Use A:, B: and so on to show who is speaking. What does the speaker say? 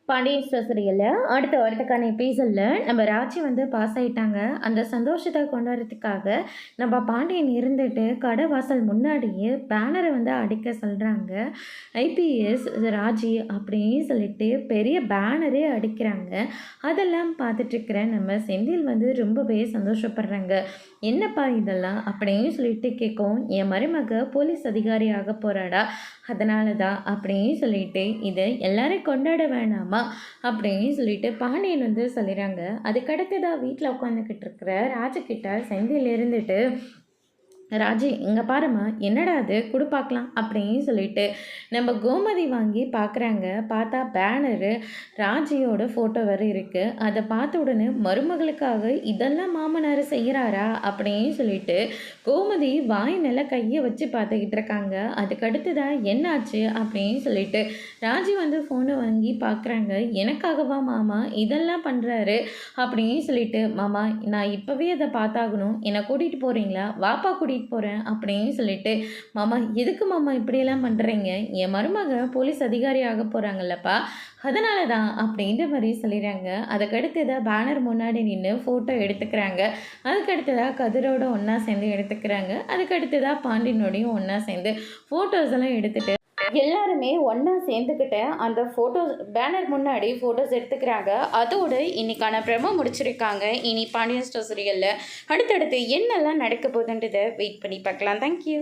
A: பாண்டியன் சீரியல்ல அடுத்த வாரத்துக்கான எபிசோடில் நம்ம ராஜி வந்து பாஸ் ஆகிட்டாங்க. அந்த சந்தோஷத்தை கொண்டாடுறதுக்காக நம்ம பாண்டியன் இருந்துட்டு கடை வாசல் முன்னாடியே பேனரை வந்து அடிக்க சொல்கிறாங்க. ஐபிஎஸ் ராஜி அப்படின்னு சொல்லிட்டு பெரிய பேனரே அடிக்கிறாங்க. அதெல்லாம் பார்த்துட்ருக்கிற நம்ம செந்தில் வந்து ரொம்பவே சந்தோஷப்படுறாங்க. என்னப்பா இதெல்லாம் அப்படின்னு சொல்லிட்டு கேட்கும். என் மருமக போலீஸ் அதிகாரி ஆக போகிறாடா, அதனால தான் அப்படின்னு சொல்லிட்டு இதை எல்லாரும் கொண்டாட வேணாமா அப்படின்னு சொல்லிட்டு பாண்டியன் வந்து சொல்லிடுறாங்க. அதுக்கடுத்துதான் வீட்டில் உட்காந்துக்கிட்டு இருக்கிற ராஜுக்கிட்ட செந்தில் இருந்துட்டு, ராஜி இங்கே பாருமா, என்னடா அது கொடு பார்க்கலாம் அப்படின்னு சொல்லிட்டு நம்ம கோமதி வாங்கி பார்க்குறாங்க. பார்த்தா பேனரு ராஜியோட ஃபோட்டோ வர இருக்குது. அதை பார்த்த உடனே மருமகளுக்காக இதெல்லாம் மாமனார் செய்கிறாரா அப்படின்னு சொல்லிட்டு கோமதி வாய் மேலே கையை வச்சு பார்த்துக்கிட்டு இருக்காங்க. அதுக்கடுத்து தான் என்னாச்சு அப்படின்னு சொல்லிட்டு ராஜி வந்து ஃபோனை வாங்கி பார்க்குறாங்க. எனக்காகவா மாமா இதெல்லாம் பண்ணுறாரு அப்படின்னு சொல்லிட்டு, மாமா நான் இப்போவே அதை பார்த்தாகணும், என்னை கூட்டிகிட்டு போகிறீங்களா, வாப்பா கூட்டிகிட்டு போகிறேன் அப்படின்னு சொல்லிட்டு, மாமா எதுக்கு மாமா இப்படியெல்லாம் பண்ணுறீங்க, என் மருமக போலீஸ் அதிகாரி ஆக போகிறாங்கல்லப்பா, அதனால தான் அப்படின்ற மாதிரி சொல்லிடுறாங்க. அதுக்கடுத்ததாக பேனர் முன்னாடி நின்று ஃபோட்டோ எடுத்துக்கிறாங்க. அதுக்கடுத்ததாக கதிரோட ஒன்றா சேர்ந்து எடுத்துக்கிறாங்க. அதுக்கடுத்ததாக பாண்டியனோடையும் ஒன்றா சேர்ந்து ஃபோட்டோஸ் எல்லாம் எடுத்துகிட்டு எல்லாருமே ஒன்றா சேர்ந்துக்கிட்ட அந்த ஃபோட்டோஸ் பேனர் முன்னாடி ஃபோட்டோஸ் எடுத்துக்கிறாங்க. அதோடு இன்னைக்கான ப்ரெமோ முடிச்சிருக்காங்க. இனி பாண்டியன் ஸ்டோர் சீரியலில் அடுத்தடுத்து என்னெல்லாம் நடக்க போகுதுன்றதை வெயிட் பண்ணி பார்க்கலாம். தேங்க்யூ.